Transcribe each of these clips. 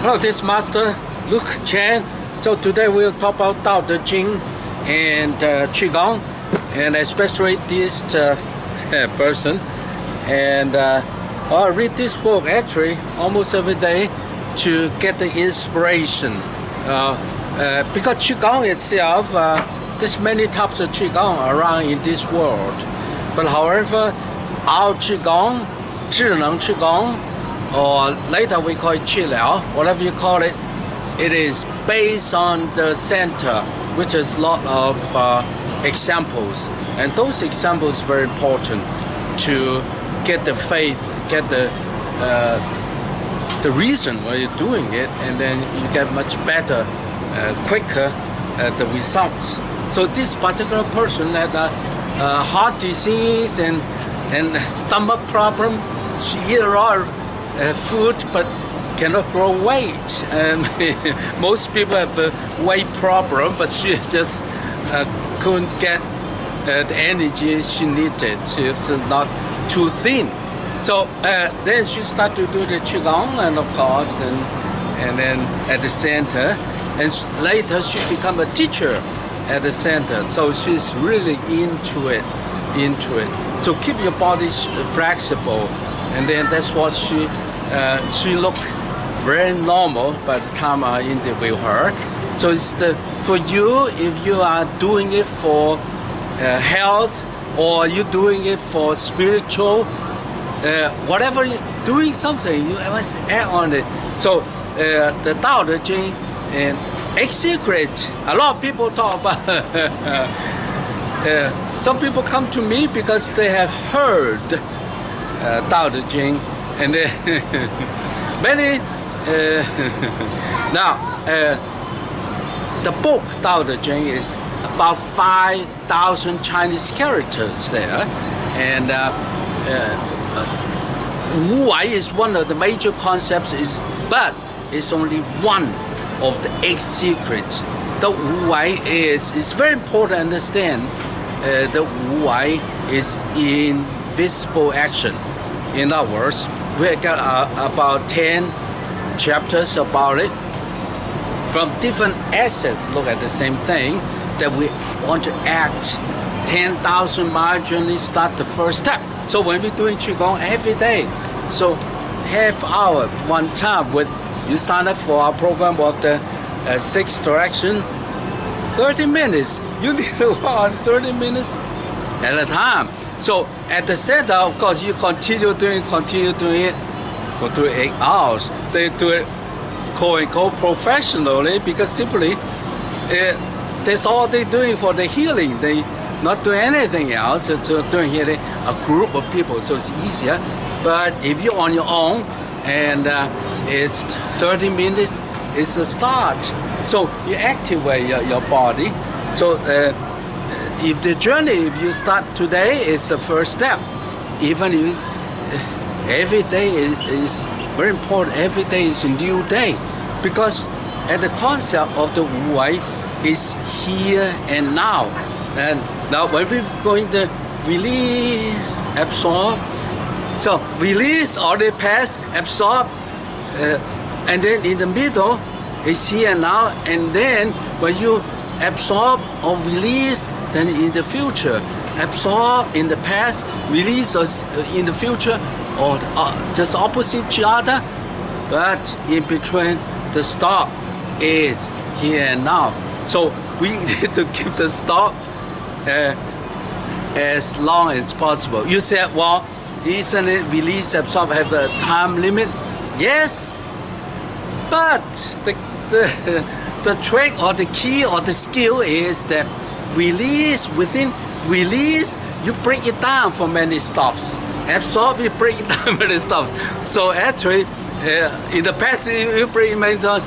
Hello, this is Master Luke Chen. So today we'll talk about Tao Te Ching and Qigong, and especially this person. And I read this book actually almost every day to get the inspiration. Because Qigong itself, there's many types of Qigong around in this world. But however, our Qigong, 智能 Qigong, or later we call it Qi Liao, whatever you call it, it is based on the center, which is a lot of examples. And those examples are very important to get the faith, get the reason why you're doing it, and then you get much better, quicker the results. So this particular person had a heart disease and stomach problem. She eat a lot of food but cannot grow weight. Most people have a weight problem, but she just couldn't get the energy she needed. She's not too thin. So then she started to do the Qigong, and of course, and then at the center, and later she became a teacher at the center. So she's really into it. So keep your body flexible, and then that's what she looked very normal by the time I interview her. So it's for you, if you are doing it for health, or you're doing it for spiritual, whatever you're doing something, you must add on it. So the Tao Te Ching and secret, a lot of people talk about. Some people come to me because they have heard Tao Te Ching, and many. Now, the book Tao Te Ching is about 5,000 Chinese characters there, and Wu Wei is one of the major concepts. But it's only one of the 8 secrets. The Wu Wei is very important to understand. The Wu Wei is invisible action. In other words, we got about 10 chapters about it from different aspects. Look at the same thing, that we want to act 10,000 mile journey, start the first step. So when we're doing Qigong every day, so half hour one time, with you sign up for our program of the 6 direction, 30 minutes. You need to work on 30 minutes at a time. So at the center, of course, you continue doing it for 8 hours. They do it quote unquote professionally, because simply that's all they're doing for the healing. They not doing anything else. It's doing healing a group of people, so it's easier. But if you're on your own, and it's 30 minutes, it's a start. So you activate your body. So if the journey, if you start today, it's the first step. Even if every day is very important. Every day is a new day, because at the concept of the Wu Wei is here and now. And now when we're going to release, absorb. So release already passed, absorb, and then in the middle is here and now. And then when you absorb or release, then in the future, absorb in the past, release in the future, or just opposite each other. But in between, the stop is here and now. So we need to keep the stop as long as possible. You said, well, isn't it release, absorb have a time limit? Yes, but the trick or the key or the skill is that release, within release, you break it down for many stops. Absorb, you break it down many stops. So actually, in the past, you break it many times,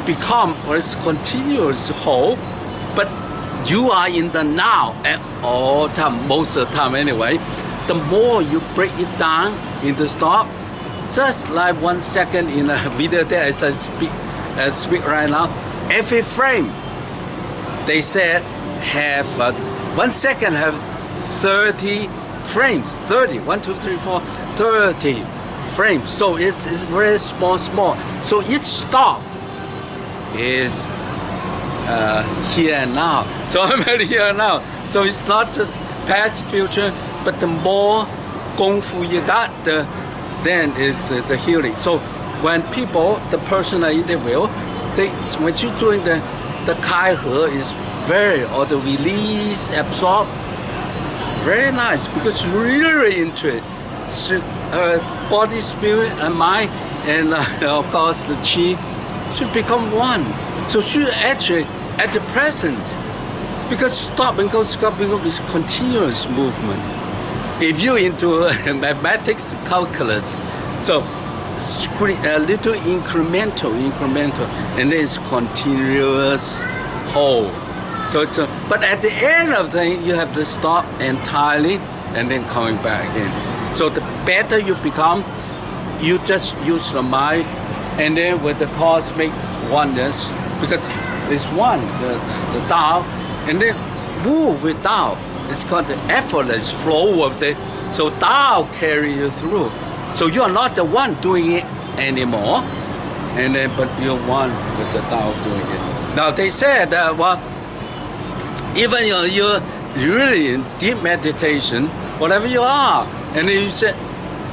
become or it's continuous whole, but you are in the now at all time, most of the time anyway. The more you break it down in the stop, just like 1 second in a video there as I speak right now, every frame, they said, have 1 second have 30 frames, 30, 1, 2, 3, 4, 30. frame. So it's very small. So each stop is here and now. So I'm at here and now. So it's not just past, future, but the more gongfu you got, then is the healing. So when people, the person I interview, when you're doing the kai he is or the release, absorb, very nice, because you're really into it. So, body, spirit, and mind, and of course the chi should become one. So she actually at the present, because stop and go is continuous movement. If you're into mathematics, calculus, so a little incremental, and then it's continuous whole. So it's but at the end of the thing, you have to stop entirely and then coming back again. So the better you become, you just use the mind, and then with the cosmic oneness, because it's one, the Tao, and then move with Tao. It's called the effortless flow of it. So Tao carry you through. So you are not the one doing it anymore, and then but you're one with the Tao doing it. Now they said that even you're really in deep meditation, whatever you are, and then you say,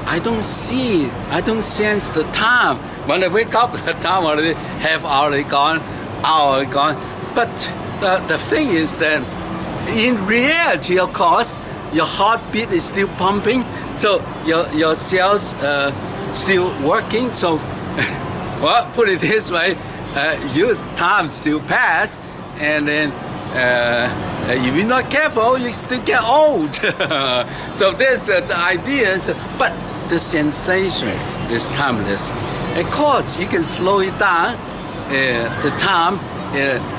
I don't see, I don't sense the time. When I wake up, the time already hour gone. But the thing is that in reality, of course, your heartbeat is still pumping, so your cells still working. So, well, put it this way, your time still pass, and then if you're not careful, you still get old. So there's the ideas, but the sensation is timeless. Of course, you can slow it down, the time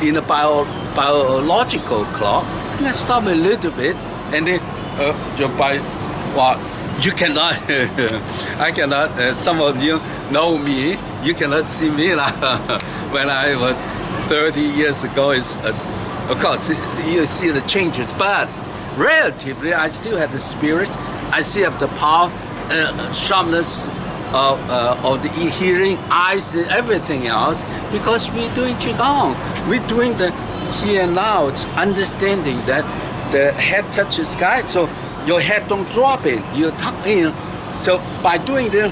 in a biological clock. Let's stop a little bit, and then you cannot, I cannot, some of you know me, you cannot see me when I was 30 years ago. Of course, you see the changes, but relatively, I still have the spirit, I still have the power, sharpness of the hearing, eyes, and everything else, because we're doing Qigong. We're doing the here and now, it's understanding that the head touches sky, so your head don't drop it, your tongue in. So by doing this,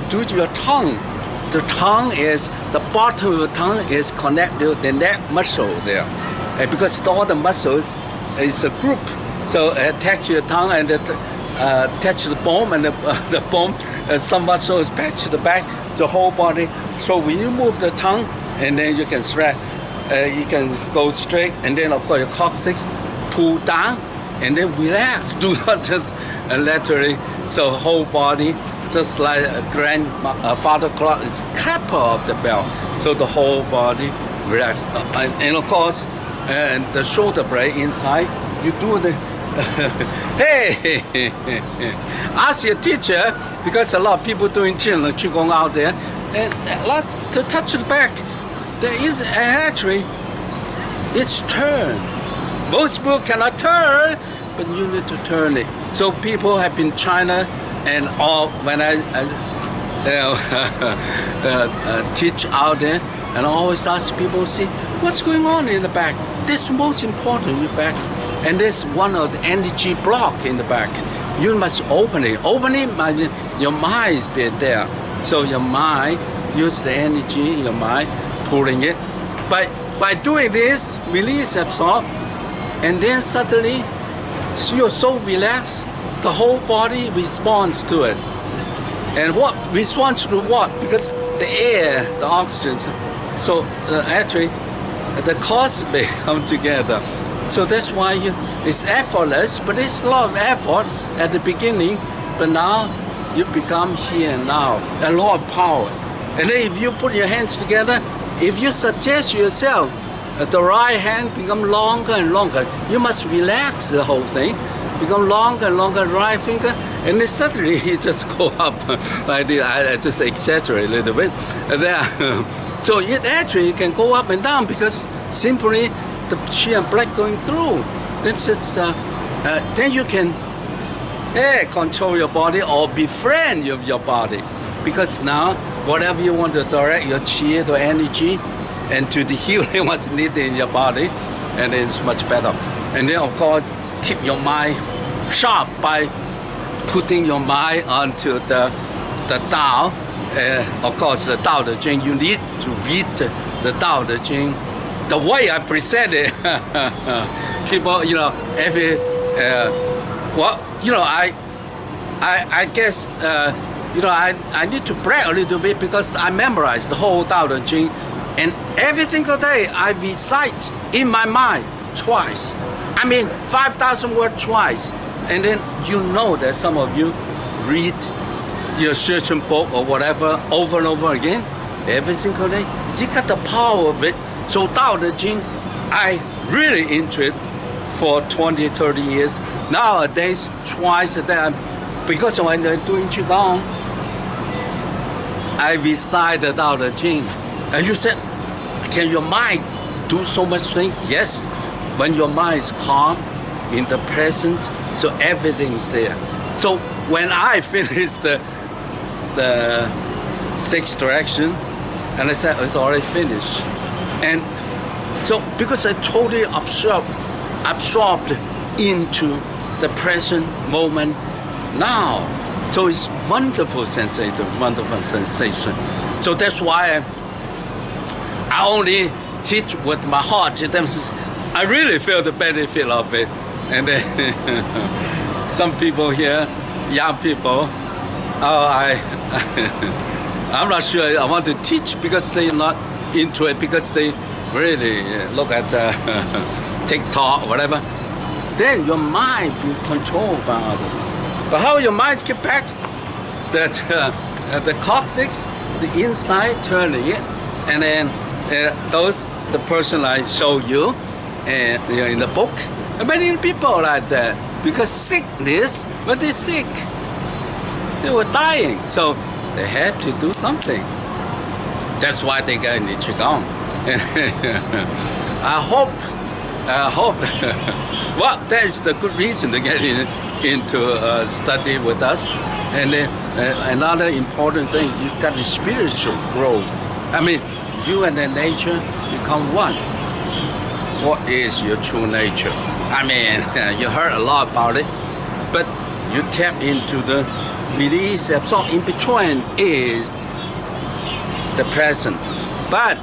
do your tongue. The tongue is, the bottom of the tongue is connected to the neck muscle there. Because all the muscles is a group. So attach your tongue and touch the bone, and the bone, some muscles attach to the back, the whole body. So when you move the tongue, and then you can stretch, you can go straight, and then of course your coccyx, pull down, and then relax. Do not just laterally. So whole body, just like a grandfather clock is clapper of the bell. So the whole body relax. And of course, the shoulder blade inside, you do the hey, ask your teacher, because a lot of people doing Qigong out there, and a lot to touch the back. There is actually, it's turn. Most people cannot turn, but you need to turn it. So people have been China, and all when I teach out there, and I always ask people, see, what's going on in the back? This is most important in the back. And there's one of the energy block in the back. You must open it. Open it, your mind is there. So your mind, use the energy in your mind, pulling it. By doing this, release, absorb, and then suddenly you're so relaxed, the whole body responds to it. And what responds to what? Because the air, the oxygen. So actually, the cosmic come together. So that's why it's effortless, but it's a lot of effort at the beginning. But now you become here and now, a lot of power. And then if you put your hands together, if you suggest yourself, the right hand become longer and longer. You must relax the whole thing, become longer and longer, right finger, and then suddenly you just go up like this. I just exaggerate a little bit. There. So it actually can go up and down because simply the chi and blood going through. Then you can control your body or befriend your body. because now whatever you want to direct your chi, the energy, and to the healing what's needed in your body, and it's much better. And then of course keep your mind sharp by putting your mind onto the Tao. Of course the Tao Te Ching, you need to read the Tao Te Ching. The way I present it, people, every I guess I need to brag a little bit because I memorized the whole Tao Te Ching, and every single day I recite in my mind twice. 5,000 words twice. And then that some of you read your certain book or whatever over and over again every single day. You got the power of it. So Tao Te Ching, I really into it for 20, 30 years. Nowadays, twice a day, because when I'm doing Qigong, I recite the Tao Te Ching. And you said, can your mind do so much things? Yes, when your mind is calm, in the present, so everything's there. So when I finish the sixth direction, and I said it's already finished, and so because I totally absorbed into the present moment now, so it's wonderful sensation. So that's why I only teach with my heart. I really feel the benefit of it. And then some people here, young people, I'm not sure I want to teach because they're not into it, because they really look at TikTok or whatever. Then your mind will controlled by others. But how your mind get back? That the coccyx, the inside turning it, and then the person I show you in the book. Many people are like that because sickness, when they're sick, they were dying, so they had to do something. That's why they got into Qigong. I hope. Well, that is the good reason to get into study with us. And another important thing, you got the spiritual growth. You and the nature become one. What is your true nature? You heard a lot about it, but you tap into the release, absorb. In between is the present. But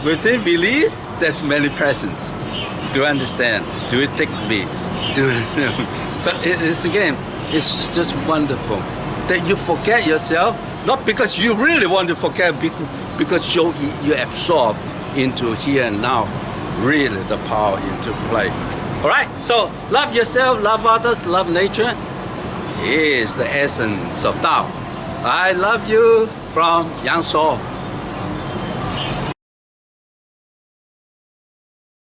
within release, there's many presents. Do you understand? Do you take me? But it's just wonderful that you forget yourself, not because you really want to forget, because you absorb into here and now, really the power into play. All right, so love yourself, love others, love nature is the essence of Tao. I love you from Yang Shou.